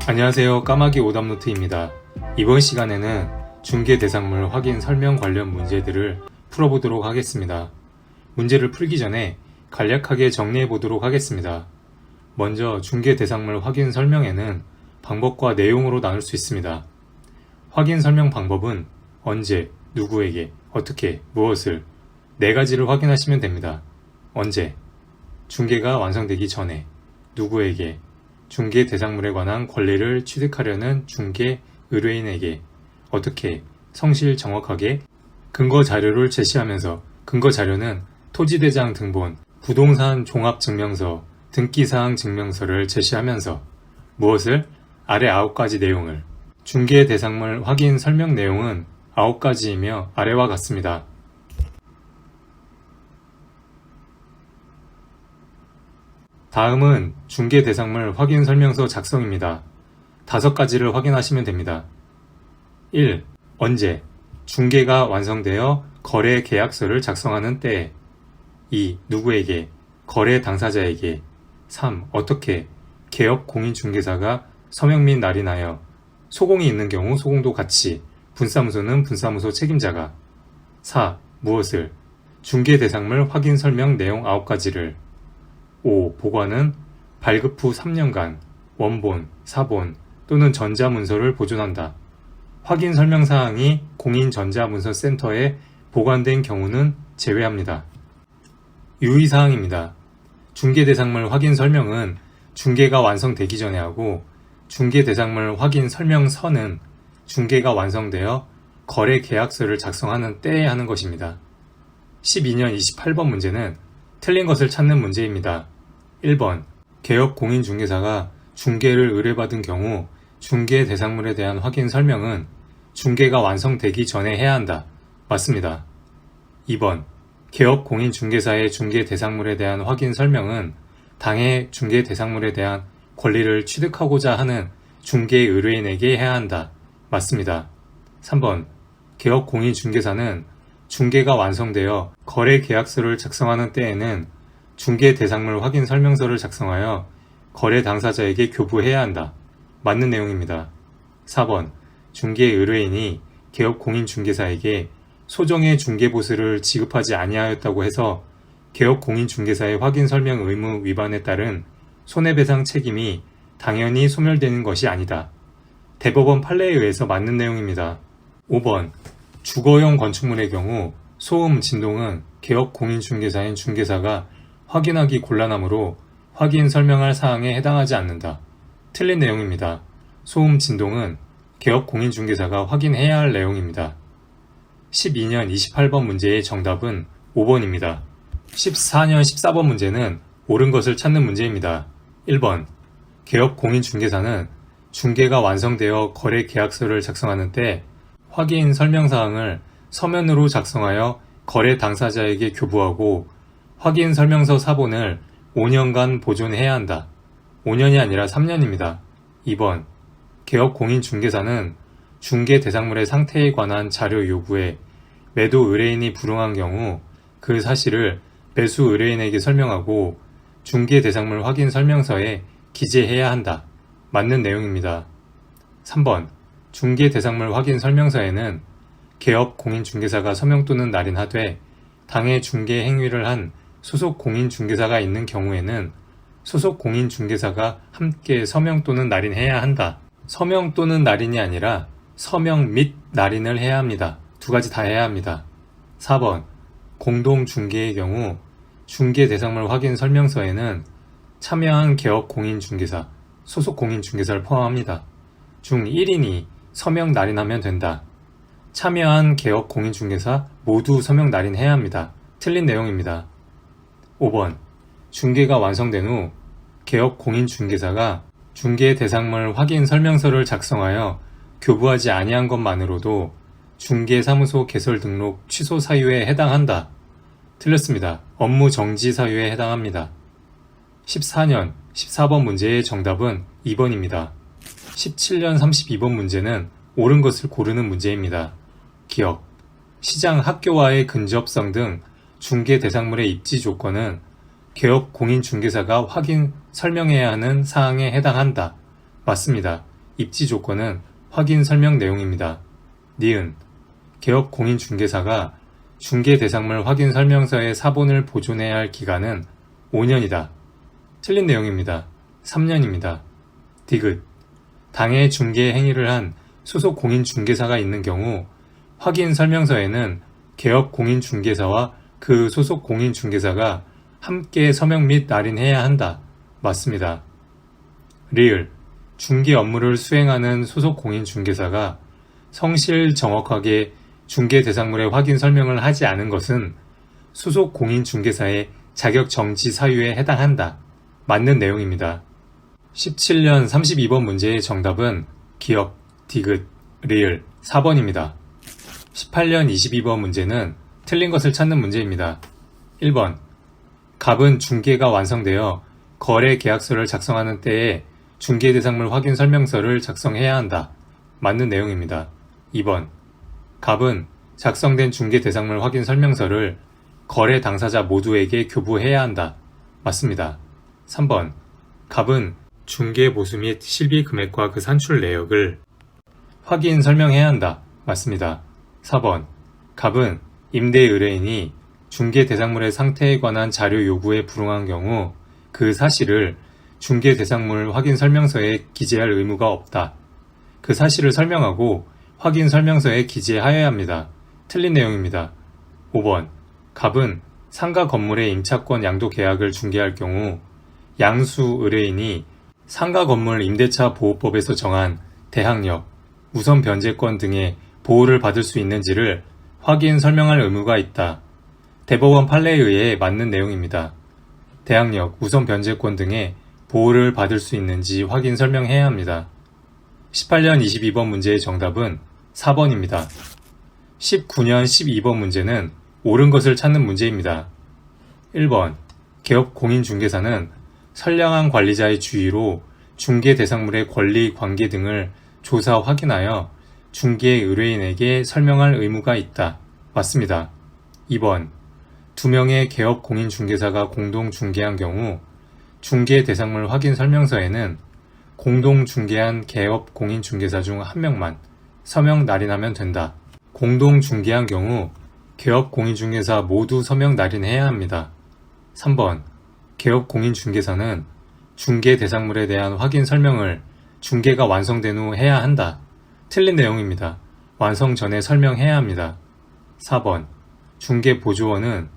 안녕하세요. 까마귀 오답노트입니다. 이번 시간에는 중개대상물 확인 설명 관련 문제들을 풀어보도록 하겠습니다. 문제를 풀기 전에 간략하게 정리해 보도록 하겠습니다. 먼저 중개대상물 확인 설명에는 방법과 내용으로 나눌 수 있습니다. 확인 설명 방법은 언제, 누구에게, 어떻게, 무엇을 4가지를 확인하시면 됩니다. 언제, 중개가 완성되기 전에, 누구에게, 중개 대상물에 관한 권리를 취득하려는 중개 의뢰인에게, 어떻게, 성실 정확하게 근거 자료를 제시하면서 근거 자료는 토지대장 등본, 부동산 종합증명서, 등기사항 증명서를 제시하면서 무엇을? 아래 9가지 내용을. 중개 대상물 확인 설명 내용은 9가지이며 아래와 같습니다. 다음은 중개 대상물 확인 설명서 작성입니다. 5가지를 확인하시면 됩니다. 1. 언제? 중개가 완성되어 거래 계약서를 작성하는 때에. 2. 누구에게? 거래 당사자에게. 3. 어떻게? 개업 공인중개사가 서명 및 날인하여. 소공이 있는 경우 소공도 같이, 분사무소는 분사무소 책임자가. 4. 무엇을? 중개 대상물 확인 설명 내용 9가지를. 5. 보관은 발급 후 3년간 원본, 사본 또는 전자문서를 보존한다. 확인 설명사항이 공인전자문서센터에 보관된 경우는 제외합니다. 유의사항입니다. 중개대상물 확인 설명은 중개가 완성되기 전에 하고, 중개대상물 확인 설명서는 중개가 완성되어 거래 계약서를 작성하는 때에 하는 것입니다. 12년 28번 문제는 틀린 것을 찾는 문제입니다. 1번. 개업 공인중개사가 중개를 의뢰받은 경우 중개 대상물에 대한 확인 설명은 중개가 완성되기 전에 해야 한다. 맞습니다. 2번. 개업 공인중개사의 중개 대상물에 대한 확인 설명은 당해 중개 대상물에 대한 권리를 취득하고자 하는 중개 의뢰인에게 해야 한다. 맞습니다. 3번. 개업 공인중개사는 중개가 완성되어 거래 계약서를 작성하는 때에는 중개 대상물 확인 설명서를 작성하여 거래 당사자에게 교부해야 한다. 맞는 내용입니다. 4번. 중개 의뢰인이 개업 공인중개사에게 소정의 중개보수를 지급하지 아니하였다고 해서 개업 공인중개사의 확인 설명 의무 위반에 따른 손해배상 책임이 당연히 소멸되는 것이 아니다. 대법원 판례에 의해서 맞는 내용입니다. 5번. 주거용 건축물의 경우 소음, 진동은 개업 공인중개사인 중개사가 확인하기 곤란하므로 확인 설명할 사항에 해당하지 않는다. 틀린 내용입니다. 소음, 진동은 개업 공인중개사가 확인해야 할 내용입니다. 12년 28번 문제의 정답은 5번입니다. 14년 14번 문제는 옳은 것을 찾는 문제입니다. 1번. 개업 공인중개사는 중개가 완성되어 거래 계약서를 작성하는 때 확인 설명사항을 서면으로 작성하여 거래 당사자에게 교부하고 확인 설명서 사본을 5년간 보존해야 한다. 5년이 아니라 3년입니다. 2번. 개업 공인중개사는 중개 대상물의 상태에 관한 자료 요구에 매도 의뢰인이 불응한 경우 그 사실을 매수 의뢰인에게 설명하고 중개 대상물 확인 설명서에 기재해야 한다. 맞는 내용입니다. 3번. 중개 대상물 확인 설명서에는 개업 공인중개사가 서명 또는 날인하되 당해 중개 행위를 한 소속 공인중개사가 있는 경우에는 소속 공인중개사가 함께 서명 또는 날인해야 한다. 서명 또는 날인이 아니라 서명 및 날인을 해야 합니다. 2가지 다 해야 합니다. 4번. 공동중개의 경우 중개 대상물 확인 설명서에는 참여한 개업 공인중개사, 소속 공인중개사를 포함합니다. 중 1인이 서명 날인하면 된다. 참여한 개업 공인중개사 모두 서명 날인해야 합니다. 틀린 내용입니다. 5번. 중개가 완성된 후 개업 공인중개사가 중개 대상물 확인 설명서를 작성하여 교부하지 아니한 것만으로도 중개사무소 개설 등록 취소 사유에 해당한다. 틀렸습니다. 업무 정지 사유에 해당합니다. 14년 14번 문제의 정답은 2번입니다. 17년 32번 문제는 옳은 것을 고르는 문제입니다. 기억. 시장 학교와의 근접성 등 중개 대상물의 입지 조건은 개업 공인중개사가 확인 설명해야 하는 사항에 해당한다. 맞습니다. 입지 조건은 확인 설명 내용입니다. 니은 개업 공인중개사가 중개대상물 확인 설명서의 사본을 보존해야 할 기간은 5년이다. 틀린 내용입니다. 3년입니다. 디귿 당해 중개 행위를 한 소속 공인중개사가 있는 경우 확인 설명서에는 개업 공인중개사와 그 소속 공인중개사가 함께 서명 및 날인해야 한다. 맞습니다. 리을 중개 업무를 수행하는 소속 공인중개사가 성실 정확하게 중개 대상물의 확인 설명을 하지 않은 것은 소속 공인중개사의 자격 정지 사유에 해당한다. 맞는 내용입니다. 17년 32번 문제의 정답은 기역, 디귿, 리을 4번입니다. 18년 22번 문제는 틀린 것을 찾는 문제입니다. 1번 갑은 중개가 완성되어 거래 계약서를 작성하는 때에 중개대상물 확인 설명서를 작성해야 한다. 맞는 내용입니다. 2번 갑은 작성된 중개대상물 확인 설명서를 거래 당사자 모두에게 교부해야 한다. 맞습니다. 3번 갑은 중개 보수 및 실비 금액과 그 산출 내역을 확인 설명해야 한다. 맞습니다. 4번 갑은 임대 의뢰인이 중개 대상물의 상태에 관한 자료 요구에 불응한 경우 그 사실을 중개 대상물 확인 설명서에 기재할 의무가 없다. 그 사실을 설명하고 확인 설명서에 기재하여야 합니다. 틀린 내용입니다. 5번 갑은 상가 건물의 임차권 양도 계약을 중개할 경우 양수 의뢰인이 상가 건물 임대차 보호법에서 정한 대항력, 우선 변제권 등의 보호를 받을 수 있는지를 확인 설명할 의무가 있다. 대법원 판례에 의해 맞는 내용입니다. 대항력, 우선 변제권 등의 보호를 받을 수 있는지 확인 설명해야 합니다. 18년 22번 문제의 정답은 4번입니다. 19년 12번 문제는 옳은 것을 찾는 문제입니다. 1번 개업 공인중개사는 선량한 관리자의 주의로 중개 대상물의 권리 관계 등을 조사 확인하여 중개 의뢰인에게 설명할 의무가 있다. 맞습니다. 2번 2명의 개업 공인중개사가 공동 중개한 경우 중개 대상물 확인 설명서에는 공동 중개한 개업 공인중개사 중 1명만 서명 날인하면 된다. 공동 중개한 경우 개업 공인중개사 모두 서명 날인해야 합니다. 3번 개업 공인중개사는 중개 대상물에 대한 확인 설명을 중개가 완성된 후 해야 한다. 틀린 내용입니다. 완성 전에 설명해야 합니다. 4번 중개 보조원은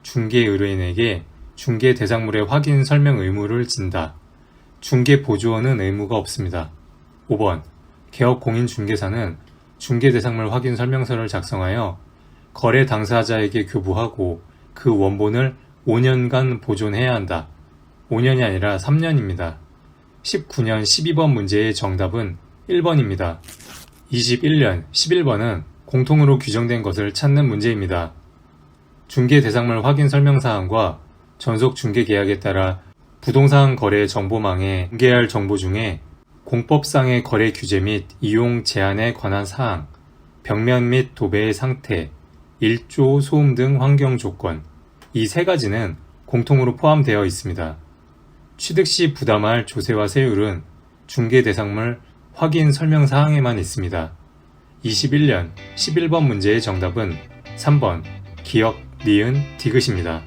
중개 의뢰인에게 중개 대상물의 확인 설명 의무를 진다. 중개 보조원은 의무가 없습니다. 5번 개업 공인중개사는 중개 대상물 확인 설명서를 작성하여 거래 당사자에게 교부하고 그 원본을 5년간 보존해야 한다. 5년이 아니라 3년입니다. 19년 12번 문제의 정답은 1번입니다. 21년 11번은 공통으로 규정된 것을 찾는 문제입니다. 중개 대상물 확인 설명사항과 전속 중개 계약에 따라 부동산 거래 정보망에 공개할 정보 중에 공법상의 거래 규제 및 이용 제한에 관한 사항, 벽면 및 도배의 상태, 일조, 소음 등 환경 조건, 이 세 가지는 공통으로 포함되어 있습니다. 취득 시 부담할 조세와 세율은 중개 대상물 확인 설명 사항에만 있습니다. 21년 11번 문제의 정답은 3번 기역, 니은, 디귿입니다.